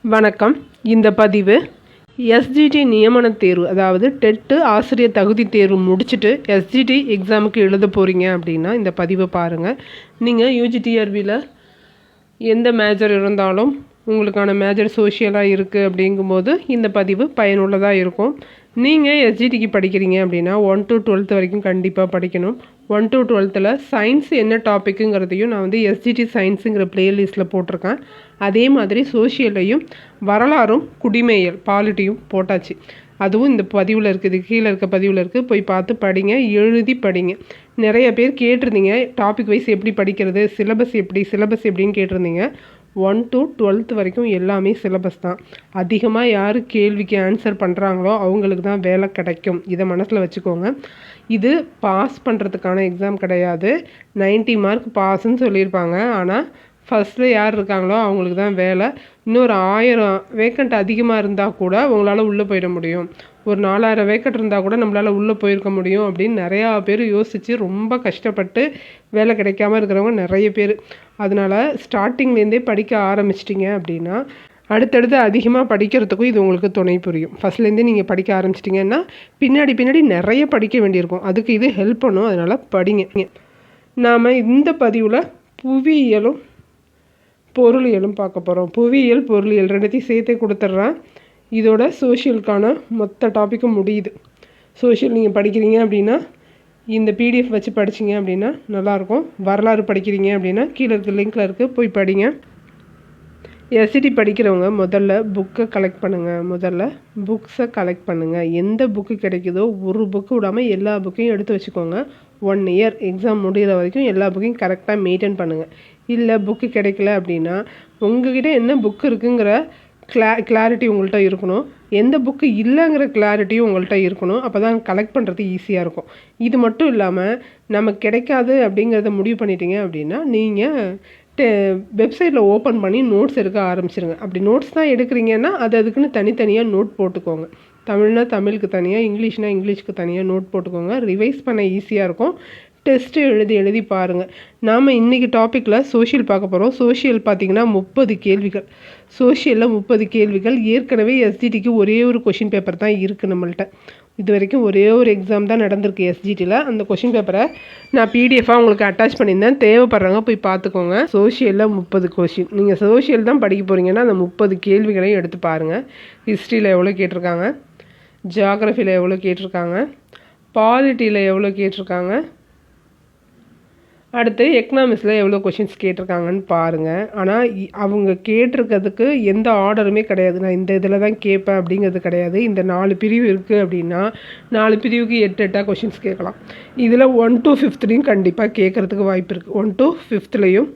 வணக்கம். இந்த பதிவு எஸ்ஜிடி நியமன தேர்வு, அதாவது டெட்டு ஆசிரியர் தகுதி தேர்வு முடிச்சுட்டு எஸ்ஜிடி எக்ஸாமுக்கு எழுத போகிறீங்க அப்படின்னா இந்த பதிவை பாருங்கள். நீங்கள் யூஜிடிஆர்பியில் எந்த மேஜர் இருந்தாலும் உங்களுக்கான மேஜர் சோஷியலாக இருக்குது அப்படிங்கும்போது இந்த பதிவு பயனுள்ளதாக இருக்கும். நீங்கள் எஸ்ஜிடிக்கு படிக்கிறீங்க அப்படின்னா 1 to 12 வரைக்கும் கண்டிப்பாக படிக்கணும். 1 to 12 சயின்ஸ் என்ன டாப்பிக்குங்கிறதையும் நான் எஸ்ஜிடி சயின்ஸுங்கிற பிளேலிஸ்ட்டில் போட்டிருக்கேன். அதே மாதிரி சோஷியலையும் வரலாறும் குடிமையல் பாலிட்டியும் போட்டாச்சு. அதுவும் இந்த பதிவில் இருக்குது, கீழே இருக்க பதிவில் இருக்குது. போய் பார்த்து படிங்க, எழுதி படிங்க. நிறைய பேர் கேட்டிருந்தீங்க டாபிக் வைஸ் எப்படி படிக்கிறது, சிலபஸ் எப்படின்னு கேட்டிருந்தீங்க. 1 to 12 வரைக்கும் எல்லாமே சிலபஸ் தான். அதிகமாக யார் கேள்விக்கு ஆன்சர் பண்ணுறாங்களோ அவங்களுக்கு தான் வேலை கிடைக்கும். இதை மனசில் வச்சுக்கோங்க. இது பாஸ் பண்ணுறதுக்கான எக்ஸாம் கிடையாது. 90 மார்க் பாஸ்ன்னு சொல்லியிருப்பாங்க. ஆனால் ஃபஸ்ட்டில் யார் இருக்காங்களோ அவங்களுக்கு தான் வேலை. இன்னொரு 1000 வேக்கண்ட் அதிகமாக இருந்தால் கூட உங்களால் உள்ளே போயிட முடியும். ஒரு 4000 வேக்கண்ட் இருந்தால் கூட நம்மளால் உள்ளே போயிருக்க முடியும் அப்படின்னு நிறையா பேர் யோசித்து ரொம்ப கஷ்டப்பட்டு வேலை கிடைக்காம இருக்கிறவங்க நிறைய பேர். அதனால் ஸ்டார்டிங்லேருந்தே படிக்க ஆரம்பிச்சிட்டிங்க அப்படின்னா அடுத்தடுத்து அதிகமாக படிக்கிறதுக்கும் இது உங்களுக்கு துணை புரியும். ஃபஸ்ட்லேருந்தே நீங்கள் படிக்க ஆரம்பிச்சிட்டிங்கன்னா பின்னாடி நிறைய படிக்க வேண்டியிருக்கும். அதுக்கு இது ஹெல்ப் பண்ணும். அதனால் படிங்க. நாம் இந்த பதிவில் புவியியலும் பொருளியலும் பார்க்க போகிறோம். புவியியல் பொருளியல் ரெண்டுத்தையும் சேர்த்தே கொடுத்துட்றேன். இதோட சோஷியலுக்கான மொத்த டாப்பிக்கும் முடியுது. சோஷியல் நீங்கள் படிக்கிறீங்க அப்படின்னா இந்த பிடிஎஃப் வச்சு படிச்சிங்க அப்படின்னா நல்லாயிருக்கும். வரலாறு படிக்கிறீங்க அப்படின்னா கீழே இருக்க லிங்க்கில் இருக்குது, போய் படிங்க. எஸ்சிடி படிக்கிறவங்க முதல்ல புக்கை கலெக்ட் பண்ணுங்கள். எந்த புக்கு கிடைக்குதோ ஒரு புக்கு விடாமல் எல்லா புக்கையும் எடுத்து வச்சுக்கோங்க. 1 year எக்ஸாம் முடிகிற வரைக்கும் எல்லா புக்கையும் கரெக்டாக மெயின்டைன் பண்ணுங்கள். இல்லை புக்கு கிடைக்கல அப்படின்னா உங்கள்கிட்ட என்ன புக்கு இருக்குங்கிற கிளாரிட்டி உங்கள்கிட்ட இருக்கணும். எந்த புக்கு இல்லைங்கிற கிளாரிட்டியும் உங்கள்கிட்ட இருக்கணும். அப்போ தான் கலெக்ட் பண்ணுறது ஈஸியாக இருக்கும். இது மட்டும் இல்லாமல் நமக்கு கிடைக்காது அப்படிங்கிறத முடிவு பண்ணிட்டீங்க அப்படின்னா நீங்கள் வெப்சைட்டில் ஓப்பன் பண்ணி நோட்ஸ் எடுக்க ஆரம்பிச்சிருங்க. அப்படி நோட்ஸ் தான் எடுக்கிறீங்கன்னா அதுக்குன்னு தனித்தனியாக நோட் போட்டுக்கோங்க. தமிழ்னா தமிழுக்கு தனியாக, இங்கிலீஷ்னால் இங்கிலீஷ்க்கு தனியாக நோட் போட்டுக்கோங்க. ரிவைஸ் பண்ண ஈஸியாக இருக்கும். டெஸ்ட்டு எழுதி பாருங்கள். நாம் இன்றைக்கி டாப்பிக்கில் சோஷியல் பார்க்க போகிறோம். சோஷியல் பார்த்திங்கன்னா 30 கேள்விகள். சோஷியலில் 30 கேள்விகள். ஏற்கனவே எஸ்ஜிடிக்கு ஒரே ஒரு கொஷின் பேப்பர் தான் இருக்குது நம்மள்கிட்ட. இது வரைக்கும் ஒரே ஒரு எக்ஸாம் தான் நடந்திருக்கு எஸ்ஜிடியில். அந்த கொஷின் பேப்பரை நான் பிடிஎஃபாக உங்களுக்கு அட்டாச் பண்ணியிருந்தேன். தேவைப்படுறவங்க போய் பார்த்துக்கோங்க. சோஷியலில் 30 கொஷின். நீங்கள் சோஷியல் தான் படிக்க போகிறீங்கன்னா அந்த 30 கேள்விகளையும் எடுத்து பாருங்கள். ஹிஸ்ட்ரியில் எவ்வளோ கேட்டிருக்காங்க, ஜியாகிரஃபியில் எவ்வளோ கேட்டிருக்காங்க, பாலிட்டியில் எவ்வளோ கேட்டிருக்காங்க, அடுத்து எக்கனாமிக்ஸில் எவ்வளோ கொஷின்ஸ் கேட்டிருக்காங்கன்னு பாருங்கள். ஆனால் அவங்க கேட்டிருக்கிறதுக்கு எந்த ஆர்டருமே கிடையாது. நான் இந்த இதில் தான் கேட்பேன் அப்படிங்கிறது கிடையாது. இந்த 4 பிரிவு இருக்குது அப்படின்னா 4 பிரிவுக்கு 8 கொஷின்ஸ் கேட்கலாம். இதில் 1 to 5லையும் கண்டிப்பாக கேட்குறதுக்கு வாய்ப்பு இருக்குது. 1 to 5லையும்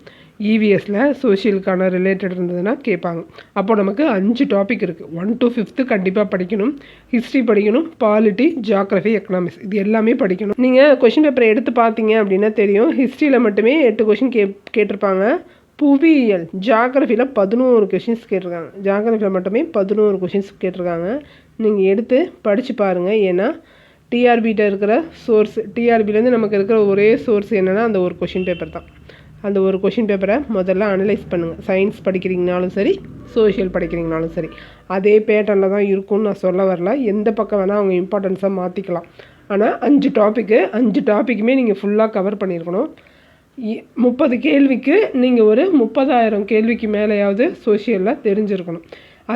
இவிஎஸில் சோஷியலுக்கான ரிலேட்டட் இருந்ததுன்னா கேட்பாங்க. அப்போ நமக்கு 5 டாபிக் இருக்குது. 1 to 5 கண்டிப்பாக படிக்கணும். ஹிஸ்ட்ரி படிக்கணும், பாலிட்டி, ஜியாகிரஃபி, எக்கனாமிக்ஸ் இது எல்லாமே படிக்கணும். நீங்கள் கொஷின் பேப்பரை எடுத்து பார்த்தீங்க அப்படின்னா தெரியும். ஹிஸ்ட்ரியில் மட்டுமே 8 கொஷின் கேட்டிருப்பாங்க. புவியியல் ஜியாகிரஃபியில் 11 கொஷின்ஸ் கேட்டிருக்காங்க. ஜியாகிரஃபியில் மட்டுமே 11 கொஷின்ஸ் கேட்டிருக்காங்க. நீங்கள் எடுத்து படித்து பாருங்கள். ஏன்னா டிஆர்பிகிட்ட இருக்கிற சோர்ஸ், டிஆர்பிலேருந்து நமக்கு இருக்கிற ஒரே சோர்ஸ் என்னென்னா அந்த ஒரு கொஷின் பேப்பர் தான். அந்த ஒரு கொஷின் பேப்பரை முதல்ல அனலைஸ் பண்ணுங்கள். சயின்ஸ் படிக்கிறீங்கனாலும் சரி, சோஷியல் படிக்கிறீங்கனாலும் சரி, அதே பேட்டர்னில் தான் இருக்கும்னு நான் சொல்ல வரல. எந்த பக்கம் வேணால் அவங்க இம்பார்ட்டன்ஸாக மாற்றிக்கலாம். ஆனால் 5 டாப்பிக்குமே நீங்கள் ஃபுல்லாக கவர் பண்ணியிருக்கணும். 30 கேள்விக்கு நீங்கள் ஒரு 30,000 கேள்விக்கு மேலேயாவது சோஷியலில் தெரிஞ்சிருக்கணும்.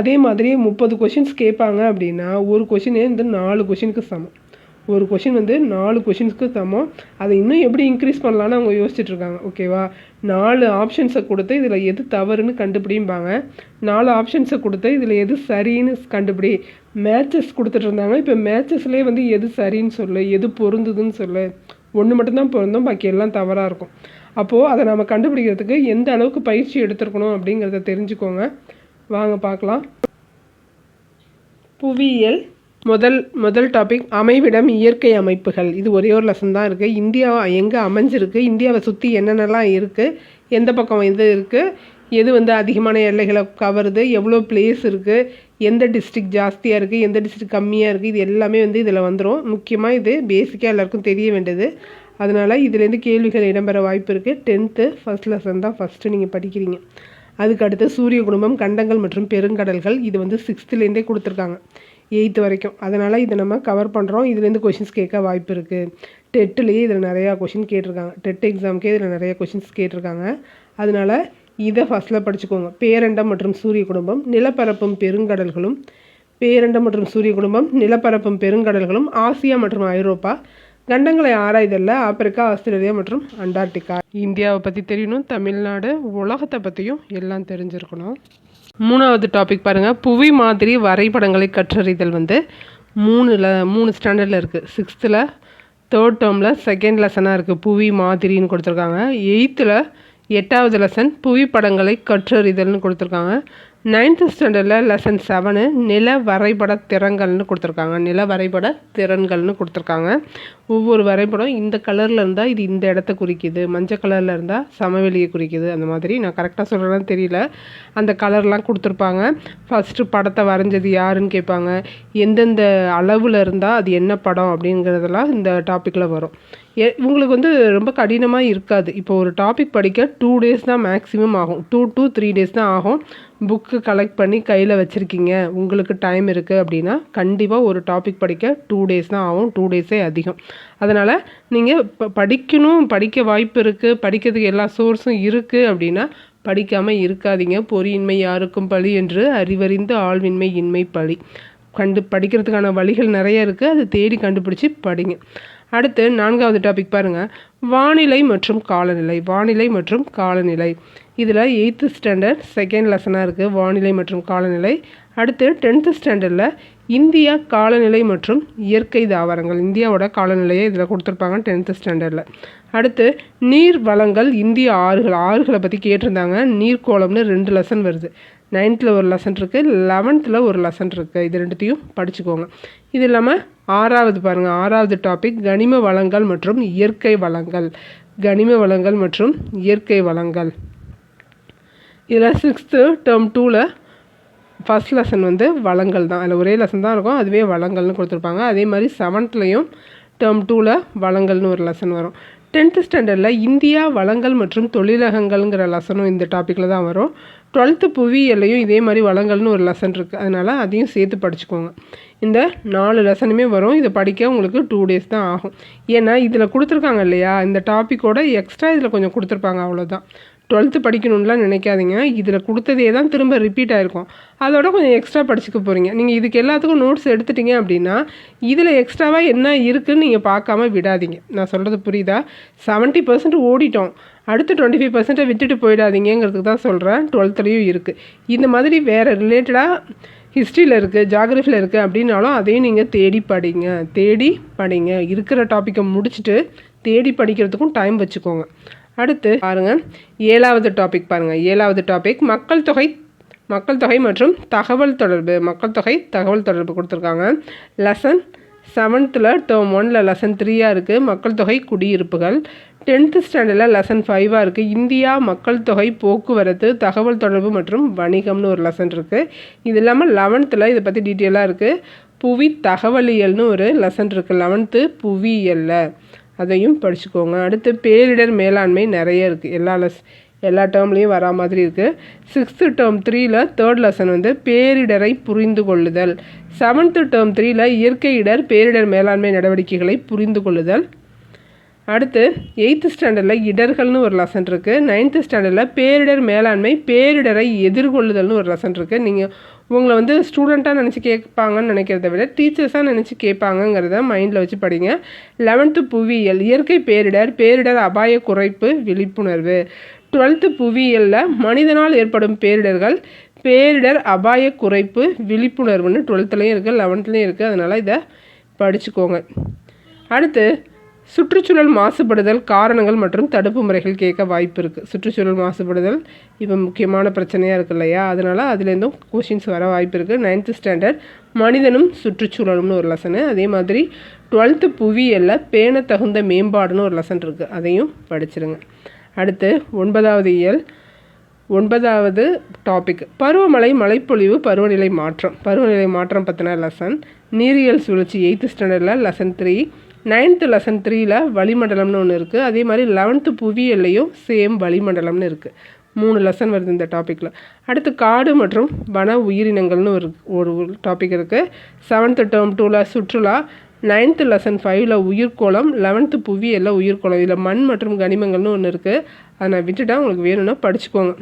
அதே மாதிரி 30 கொஷின்ஸ் கேட்பாங்க அப்படின்னா ஒரு கொஷினே 4 கொஷினுக்கு சமம். ஒரு கொஷின் 4 கொஷின்ஸ்க்கு சமம். அதை இன்னும் எப்படி இன்க்ரீஸ் பண்ணலான்னு அவங்க யோசிச்சுட்ருக்காங்க. ஓகேவா? 4 ஆப்ஷன்ஸை கொடுத்து இதில் எது தவறுன்னு கண்டுபிடிம்பாங்க. 4 ஆப்ஷன்ஸை கொடுத்து இதில் எது சரின்னு கண்டுபிடி. மேட்சஸ் கொடுத்துட்டு இருந்தாங்க. இப்போ மேட்சஸ்லேயே எது சரின்னு சொல்லு, எது பொருந்துதுன்னு சொல்லு. ஒன்று மட்டும்தான் பொருந்தும், பாக்கி எல்லாம் தவறாக இருக்கும். அப்போது அதை நம்ம கண்டுபிடிக்கிறதுக்கு எந்த அளவுக்கு பயிற்சி எடுத்துருக்கணும் அப்படிங்கிறத தெரிஞ்சுக்கோங்க. வாங்க பார்க்கலாம். புவியியல் முதல் டாபிக் அமைவிடம் இயற்கை அமைப்புகள். இது ஒரே ஒரு லெசன் தான் இருக்குது. இந்தியா எங்கே அமைஞ்சிருக்கு, இந்தியாவை சுற்றி என்னென்னலாம் இருக்குது, எந்த பக்கம் இருக்குது, எது அதிகமான எல்லைகளை கவருது, எவ்வளோ பிளேஸ் இருக்குது, எந்த டிஸ்ட்ரிக்ட் ஜாஸ்தியாக இருக்குது, எந்த டிஸ்ட்ரிக்ட் கம்மியாக இருக்குது, இது எல்லாமே இதில் வந்துடும். முக்கியமாக இது பேசிக்காக எல்லாருக்கும் தெரிய வேண்டியது. அதனால் இதுலேருந்து கேள்விகள் இடம்பெற வாய்ப்பு இருக்குது. 10th ஃபஸ்ட் லெசன் தான் ஃபஸ்ட்டு நீங்கள் படிக்கிறீங்க. அதுக்கு அடுத்து சூரிய குடும்பம், கண்டங்கள் மற்றும் பெருங்கடல்கள். இது வந்து 6th கொடுத்துருக்காங்க, 8th வரைக்கும். அதனால் இதை நம்ம கவர் பண்ணுறோம். இதுலேருந்து கொஷின்ஸ் கேட்க வாய்ப்பு இருக்குது. டெட்லேயே இதில் நிறையா கொஷின் கேட்டிருக்காங்க. டெட் எக்ஸாமுக்கே இதில் நிறையா கொஷின்ஸ் கேட்டிருக்காங்க. அதனால் இதை ஃபஸ்ட்டில் படிச்சுக்கோங்க. பேரண்டம் மற்றும் சூரிய குடும்பம், நிலப்பரப்பும் பெருங்கடல்களும். பேரண்டம் மற்றும் சூரிய குடும்பம், நிலப்பரப்பும் பெருங்கடல்களும், ஆசியா மற்றும் ஐரோப்பா. கண்டங்களை ஆராய்தல்ல ஆப்பிரிக்கா, ஆஸ்திரேலியா மற்றும் அண்டார்டிகா. இந்தியாவை பற்றி தெரியணும், தமிழ்நாடு, உலகத்தை பற்றியும் எல்லாம் தெரிஞ்சிருக்கணும். 3வது டாபிக் பாருங்கள். புவி மாதிரி வரைபடங்களை கற்றறிதல் வந்து 3 ஸ்டாண்டர்டில் இருக்குது. 6th 3rd டேர்மில் 2nd லெசனாக இருக்குது. புவி மாதிரின்னு கொடுத்துருக்காங்க. 8th 8வது லெசன் புவிப்படங்களை கற்றறிதல்னு கொடுத்துருக்காங்க. 9th ஸ்டாண்டர்டில் லெசன் 7 நில வரைபட திறன்கள்னு கொடுத்துருக்காங்க. நில வரைபட திறன்கள்னு கொடுத்துருக்காங்க. ஒவ்வொரு வரைபடம் இந்த கலரில் இருந்தால் இது இந்த இடத்த குறிக்குது, மஞ்சள் கலரில் இருந்தால் சமவெளியை குறிக்குது. அந்த மாதிரி நான் கரெக்டாக சொல்கிறேன்னு தெரியல, அந்த கலர்லாம் கொடுத்துருப்பாங்க. ஃபஸ்ட்டு படத்தை வரைஞ்சது யாருன்னு கேட்பாங்க. எந்தெந்த அளவில் இருந்தால் அது என்ன படம் அப்படிங்கிறதெல்லாம் இந்த டாப்பிக்கில் வரும். உங்களுக்கு வந்து ரொம்ப கடினமாக இருக்காது. இப்போ ஒரு டாபிக் படிக்க 2 days தான் மேக்ஸிமம் ஆகும். 2 to 3 days தான் ஆகும். புக்கு கலெக்ட் பண்ணி கையில் வச்சுருக்கீங்க, உங்களுக்கு டைம் இருக்குது அப்படின்னா கண்டிப்பாக ஒரு டாபிக் படிக்க 2 days தான் ஆகும். 2 days அதிகம். அதனால் நீங்கள் படிக்க வாய்ப்பு இருக்குது, படிக்கிறதுக்கு எல்லா சோர்ஸும் இருக்குது அப்படின்னா படிக்காமல் இருக்காதீங்க. பொறியின்மை யாருக்கும் பழி என்று அறிவறிந்து ஆழ்வின்மை இன்மை பழி. படிக்கிறதுக்கான வழிகள் நிறைய இருக்குது, அது தேடி கண்டுபிடிச்சி படிங்க. அடுத்து 4வது டாபிக் பாருங்கள். வானிலை மற்றும் காலநிலை. வானிலை மற்றும் காலநிலை இதில் 8th ஸ்டாண்டர்ட் 2nd லெசனாக இருக்குது, வானிலை மற்றும் காலநிலை. அடுத்து 10th ஸ்டாண்டர்டில் இந்தியா காலநிலை மற்றும் இயற்கை தாவரங்கள். இந்தியாவோட காலநிலையை இதில் கொடுத்துருப்பாங்க 10th ஸ்டாண்டர்டில். அடுத்து நீர் வளங்கள், இந்திய ஆறுகளை பற்றி கேட்டிருந்தாங்க. நீர்க்கோளம்னு 2 லெசன் வருது. 9th ஒரு லெசன் இருக்குது, 11th ஒரு லெசன் இருக்குது. இது 2த்தையும் படிச்சுக்கோங்க. இது இல்லாமல் 6வது பாருங்கள். 6வது டாபிக் கனிம வளங்கள் மற்றும் இயற்கை வளங்கள். கனிம வளங்கள் மற்றும் இயற்கை வளங்கள். இதில் 6th term 2 ஃபஸ்ட் லெசன் வந்து வளங்கள் தான். அதில் ஒரே லெசன் தான் இருக்கும், அதுவே வளங்கள்னு கொடுத்துருப்பாங்க. அதே மாதிரி 7th term 2 வளங்கள்னு ஒரு லெசன் வரும். 10th ஸ்டாண்டர்டில் இந்தியா வளங்கள் மற்றும் தொழிலகங்கள்ங்கிற லெசனும் இந்த டாப்பிக்கில் தான் வரும். 12th புவியியல்லையும் இதே மாதிரி வளங்கள்னு ஒரு லெசன் இருக்குது, அதனால் அதையும் சேர்த்து படிச்சுக்கோங்க. இந்த 4 லெசனுமே வரும். இதை படிக்க உங்களுக்கு 2 days தான் ஆகும். ஏன்னா இதில் கொடுத்துருக்காங்க இல்லையா, இந்த டாப்பிக்கோட எக்ஸ்ட்ரா இதில் கொஞ்சம் கொடுத்துருப்பாங்க, அவ்வளோதான். 12th படிக்கணும்லாம் நினைக்காதீங்க. இதில் கொடுத்ததே தான் திரும்ப ரிப்பீட் ஆகிருக்கும், அதோட கொஞ்சம் எக்ஸ்ட்ரா படிச்சுக்க போகிறீங்க. நீங்கள் இதுக்கு எல்லாத்துக்கும் நோட்ஸ் எடுத்துட்டீங்க அப்படின்னா இதில் எக்ஸ்ட்ராவாக என்ன இருக்குதுன்னு நீங்கள் பார்க்காம விடாதீங்க. நான் சொல்கிறது புரியுதா? 70% ஓடிட்டோம், அடுத்து 25% விட்டுட்டு போயிடாதீங்கிறதுக்கு தான் சொல்கிறேன். 12thலையும் இருக்குது. இந்த மாதிரி வேறு ரிலேட்டடாக ஹிஸ்ட்ரியில் இருக்குது, ஜாகிரஃபியில் இருக்குது அப்படின்னாலும் அதையும் நீங்கள் தேடி படிங்க. இருக்கிற டாப்பிக்கை முடிச்சுட்டு தேடி படிக்கிறதுக்கும் டைம் வச்சுக்கோங்க. அடுத்து பாருங்கள் 7வது டாபிக் பாருங்கள். 7வது டாபிக் மக்கள் தொகை மற்றும் தகவல் தொடர்பு. மக்கள் தொகை தகவல் தொடர்பு கொடுத்துருக்காங்க. லெசன் 7th term 1 லெசன் 3 இருக்குது, மக்கள் தொகை குடியிருப்புகள். 10th ஸ்டாண்டர்டில் லெசன் 5 இருக்குது, இந்தியா மக்கள் தொகை போக்குவரத்து தகவல் தொடர்பு மற்றும் வணிகம்னு ஒரு லெசன் இருக்குது. இது இல்லாமல் 11th இதை பற்றி டீட்டெயிலாக இருக்குது. புவி தகவலியல்னு ஒரு லெசன் இருக்குது 11th புவியியலில், அதையும் படிச்சுக்கோங்க. அடுத்து பேரிடர் மேலாண்மை நிறைய இருக்குது, எல்லா டேர்ம்லேயும் வரா மாதிரி இருக்குது. 6th term 3 3rd லெசன் வந்து பேரிடரை புரிந்து கொள்ளுதல். 7th term 3 இயற்கை இடர் பேரிடர் மேலாண்மை நடவடிக்கைகளை புரிந்து கொள்ளுதல். அடுத்து 8th ஸ்டாண்டர்டில் இடர்கள்னு ஒரு லெசன் இருக்குது. 9th ஸ்டாண்டர்டில் பேரிடர் மேலாண்மை பேரிடரை எதிர்கொள்ளுதல்னு ஒரு லெசன் இருக்குது. நீங்கள் உங்களை வந்து ஸ்டூடெண்ட்டாக நினச்சி கேட்பாங்கன்னு நினைக்கிறத விட டீச்சர்ஸாக நினச்சி கேட்பாங்கங்கிறத மைண்டில் வச்சு படிங்க. 11th புவியியல் இயற்கை பேரிடர் அபாய குறைப்பு விழிப்புணர்வு. 12th புவியியலில் மனிதனால் ஏற்படும் பேரிடர் அபாய குறைப்பு விழிப்புணர்வுன்னு 12thலையும் இருக்குது, 11thலையும் இருக்குது. அதனால் இதை படிச்சுக்கோங்க. அடுத்து சுற்றுச்சூழல் மாசுபடுதல் காரணங்கள் மற்றும் தடுப்பு முறைகள் கேட்க வாய்ப்பு இருக்குது. சுற்றுச்சூழல் மாசுபடுதல் இப்போ முக்கியமான பிரச்சனையாக இருக்கு இல்லையா, அதனால் அதுலேருந்தும் கொஷின்ஸ் வர வாய்ப்பு இருக்குது. 9th ஸ்டாண்டர்ட் மனிதனும் சுற்றுச்சூழலும்னு ஒரு லெசனு. அதே மாதிரி 12th புவியியலில் பேண தகுந்த மேம்பாடுன்னு ஒரு லெசன் இருக்குது, அதையும் படிச்சிருங்க. அடுத்து 9வது டாபிக் பருவமழை, மழைப்பொழிவு, பருவநிலை மாற்றம் பற்றின லெசன். நீரியல் சுழற்சி 8th ஸ்டாண்டர்டில் லெசன் 3. 9th லெசன் 3 வளிமண்டலம்னு ஒன்று இருக்குது. அதே மாதிரி 11th புவியியல்லையும் சேம் வளிமண்டலம்னு இருக்குது. 3 லெசன் வருது இந்த டாப்பிக்கில். அடுத்து காடு மற்றும் வன உயிரினங்கள்னு ஒரு டாபிக் இருக்குது. 7th term 2ல் சுற்றுலா, 9th lesson 5ல் உயிர்கோளம், 11th புவியியலில் உயிர்கோளம். இதில் மண் மற்றும் கனிமங்கள்னு ஒன்று இருக்குது. அதை நான் விட்டுட்டேன், உங்களுக்கு வேணும்னா படிச்சுக்கோங்க.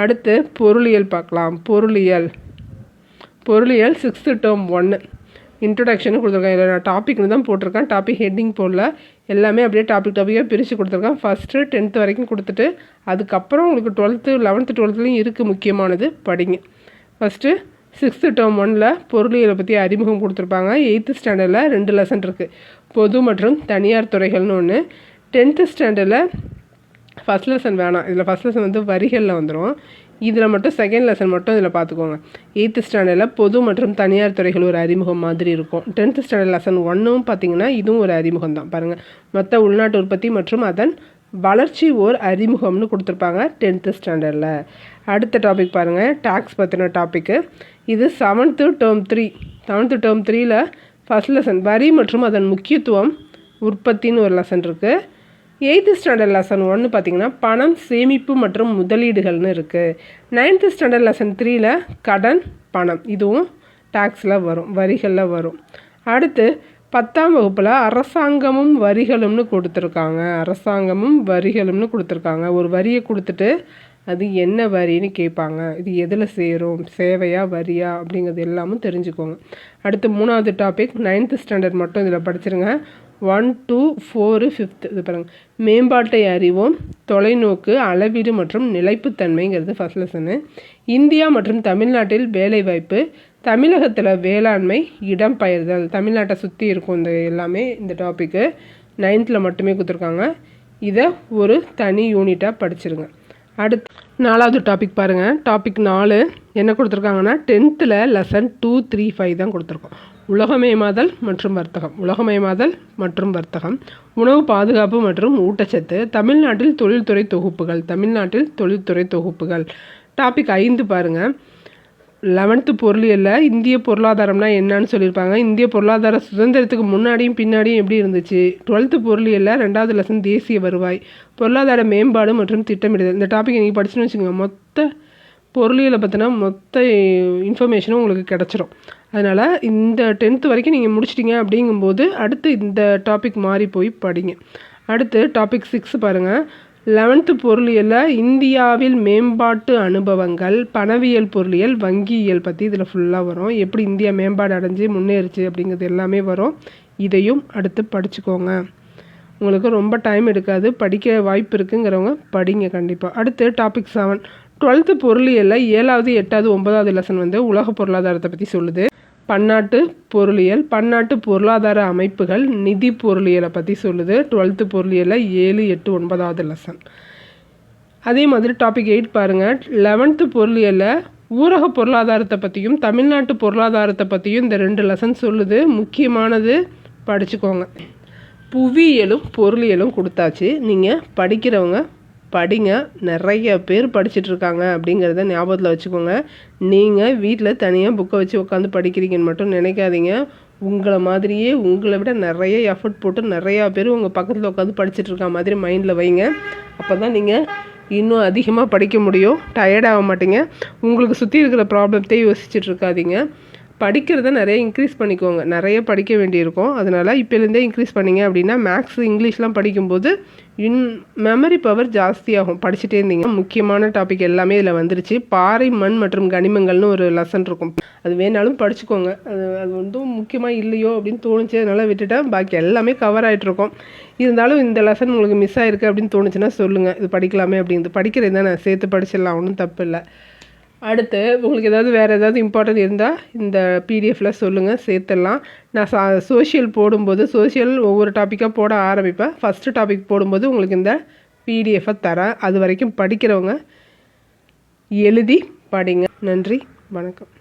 அடுத்து பொருளியல் பார்க்கலாம். பொருளியல் 6th term 1 இன்ட்ரொடக்ஷனு கொடுத்துருக்கேன். இதில் நான் டாபிக்னு தான் போட்டிருக்கேன், டாபிக் ஹெட்டிங் போடல. எல்லாமே அப்படியே டாப்பிக்காக பிரித்து கொடுத்துருக்கேன். ஃபஸ்ட்டு 10th வரைக்கும் கொடுத்துட்டு அதுக்கப்புறம் உங்களுக்கு 12th 11th 12thலையும் இருக்குது முக்கியமானது, படிங்க. ஃபஸ்ட்டு 6th term 1ல் பொருளியலை பற்றி அறிமுகம் கொடுத்துருப்பாங்க. 8th standardல 2 லெசன் இருக்குது, பொது மற்றும் தனியார் துறைகள்னு ஒன்று. 10th standardல ஃபஸ்ட் லெசன் வேணாம், இதில் ஃபஸ்ட் லெசன் வந்து வரிகளில் வந்துடும். இதில் மட்டும் செகண்ட் லெசன் மட்டும் இதில் பார்த்துக்கோங்க. 8th standardல பொது மற்றும் தனியார் துறைகள் ஒரு அறிமுகம் மாதிரி இருக்கும். 10th standard லெசன் 1ம் பார்த்தீங்கன்னா இதுவும் ஒரு அறிமுகம் தான். பாருங்கள், மொத்த உள்நாட்டு உற்பத்தி மற்றும் அதன் வளர்ச்சி ஓர் அறிமுகம்னு கொடுத்துருப்பாங்க 10th standardல. அடுத்த டாபிக் பாருங்கள், டேக்ஸ் பற்றின டாப்பிக்கு. இது 7th term 3. 7th term 3ல் ஃபஸ்ட் லெசன் வரி மற்றும் அதன் முக்கியத்துவம் உற்பத்தின்னு ஒரு லெசன் இருக்குது. 8th standard லெசன் 1 பார்த்திங்கன்னா பணம் சேமிப்பு மற்றும் முதலீடுகள்னு இருக்குது. 9th standard லெசன் 3ல் கடன் பணம், இதுவும் டேக்ஸில் வரும், வரிகளில் வரும். அடுத்து 10ஆம் வகுப்பில் அரசாங்கமும் வரிகளும்னு கொடுத்துருக்காங்க. ஒரு வரியை கொடுத்துட்டு அது என்ன வரின்னு கேட்பாங்க, இது எதில் சேரும், சேவையா வரியா அப்படிங்கிறது எல்லாமும் தெரிஞ்சுக்கோங்க. அடுத்து 3வது டாபிக் 9th standard மட்டும் இதில் படிச்சிருங்க. 1 to 4 5th இது பாருங்கள், மேம்பாட்டை அறிவோம், தொலைநோக்கு, அளவீடு மற்றும் நிலைப்புத்தன்மைங்கிறது ஃபஸ்ட் லெசனு. இந்தியா மற்றும் தமிழ்நாட்டில் வேலைவாய்ப்பு, தமிழகத்தில் வேளாண்மை, இடம்பெயர்தல், தமிழ்நாட்டை சுற்றி இருக்கும் இந்த எல்லாமே இந்த டாப்பிக்கு 9th மட்டுமே கொடுத்துருக்காங்க. இதை ஒரு தனி யூனிட்டாக படிச்சிருங்க. அடுத்து 4வது டாபிக் பாருங்கள். டாபிக் 4 என்ன கொடுத்துருக்காங்கன்னா 10th லெசன் 2, 3, 5 தான் கொடுத்துருக்கோம். உலகமயமாதல் மற்றும் வர்த்தகம், உணவு பாதுகாப்பு மற்றும் ஊட்டச்சத்து, தமிழ்நாட்டில் தொழில்துறை தொகுப்புகள். டாபிக் 5 பாருங்கள். 11th பொருளியலில் இந்திய பொருளாதாரம்னா என்னன்னு சொல்லியிருப்பாங்க. இந்திய பொருளாதார சுதந்திரத்துக்கு முன்னாடியும் பின்னாடியும் எப்படி இருந்துச்சு. 12th பொருளியலில் 2வது லெசன் தேசிய வருவாய், பொருளாதார மேம்பாடு மற்றும் திட்டமிடுதல். இந்த டாபிக் நீங்கள் படிச்சுன்னு வச்சுக்கோங்க, மொத்த பொருளியலை பற்றினா மொத்த இன்ஃபர்மேஷனும் உங்களுக்கு கிடச்சிரும். அதனால் இந்த 10th வரைக்கும் நீங்கள் முடிச்சிட்டிங்க அப்படிங்கும்போது அடுத்து இந்த டாபிக் மாறி போய் படிங்க. அடுத்து டாபிக் 6 பாருங்கள். 11th பொருளியலில் இந்தியாவில் மேம்பாட்டு அனுபவங்கள், பணவியல் பொருளியல், வங்கியியல் பற்றி இதில் ஃபுல்லாக வரும். எப்படி இந்தியா மேம்பாடு அடைஞ்சு முன்னேறிச்சு அப்படிங்கிறது எல்லாமே வரும். இதையும் அடுத்து படிச்சுக்கோங்க. உங்களுக்கு ரொம்ப டைம் எடுக்காது, படிக்க வாய்ப்பு இருக்குங்கிறவங்க படிங்க கண்டிப்பாக. அடுத்து டாபிக் 7 12th பொருளியலில் 7வது 8வது 9வது லெசன் வந்து உலக பொருளாதாரத்தை பற்றி சொல்லுது. பன்னாட்டு பொருளியல், பன்னாட்டு பொருளாதார அமைப்புகள், நிதி பொருளியலை பற்றி சொல்லுது. 12th பொருளியலில் 7, 8, 9வது லெசன். அதே மாதிரி டாபிக் 8 பாருங்கள். 11th பொருளியலில் ஊரக பொருளாதாரத்தை பற்றியும் தமிழ்நாட்டு பொருளாதாரத்தை பற்றியும் இந்த 2 லெசன் சொல்லுது. முக்கியமானது படிச்சுக்கோங்க. புவியியலும் பொருளியலும் கொடுத்தாச்சு, நீங்கள் படிக்கிறவங்க படிங்க. நிறைய பேர் படிச்சுட்ருக்காங்க அப்படிங்கிறத ஞாபகத்தில் வச்சுக்கோங்க. நீங்கள் வீட்டில் தனியாக புக்கை வச்சு உட்காந்து படிக்கிறீங்கன்னு மட்டும் நினைக்காதீங்க. உங்களை மாதிரியே உங்களை விட நிறைய எஃபர்ட் போட்டு நிறையா பேர் உங்கள் பக்கத்தில் உட்காந்து படிச்சுட்ருக்க மாதிரி மைண்டில் வைங்க. அப்போ தான் நீங்கள் இன்னும் அதிகமாக படிக்க முடியும், டயர்டாக மாட்டீங்க. உங்களுக்கு சுற்றி இருக்கிற ப்ராப்ளத்தை யோசிச்சுட்டு இருக்காதீங்க. படிக்கிறத நிறைய இன்க்ரீஸ் பண்ணிக்கோங்க. நிறைய படிக்க வேண்டியிருக்கும். அதனால் இப்போலேருந்தே இன்க்ரீஸ் பண்ணிங்க அப்படின்னா மேக்ஸ் இங்கிலீஷ்லாம் படிக்கும்போது மெமரி பவர் ஜாஸ்தியாகும். படிச்சுட்டே இருந்தீங்க. முக்கியமான டாபிக் எல்லாமே இதில் வந்துருச்சு. பாறை, மண் மற்றும் கனிமங்கள்னு ஒரு லெசன் இருக்கும், அது வேணாலும் படிச்சுக்கோங்க. அது வந்து முக்கியமாக இல்லையோ அப்படின்னு தோணுச்சு, அதனால் விட்டுட்டேன். பாக்கி எல்லாமே கவர் ஆகிட்ருக்கோம். இருந்தாலும் இந்த லெசன் உங்களுக்கு மிஸ் ஆகிருக்கு அப்படின்னு தோணுச்சுன்னா சொல்லுங்கள், இது படிக்கலாமே அப்படின்னு. படிக்கிறது தானே, சேர்த்து படிச்சிடலாம், ஒன்றும் தப்பு இல்லை. அடுத்து உங்களுக்கு வேறு ஏதாவது இம்பார்ட்டன்ட் இருந்தால் இந்த பிடிஎஃப்பில் சொல்லுங்கள், சேர்த்துடலாம். நான் சோஷியல் போடும்போது சோஷியல் ஒவ்வொரு டாப்பிக்காக போட ஆரம்பிப்பேன். ஃபஸ்ட்டு டாபிக் போடும்போது உங்களுக்கு இந்த பிடிஎஃப்பை தரேன். அது வரைக்கும் படிக்கிறவங்க எழுதி படிங்க. நன்றி, வணக்கம்.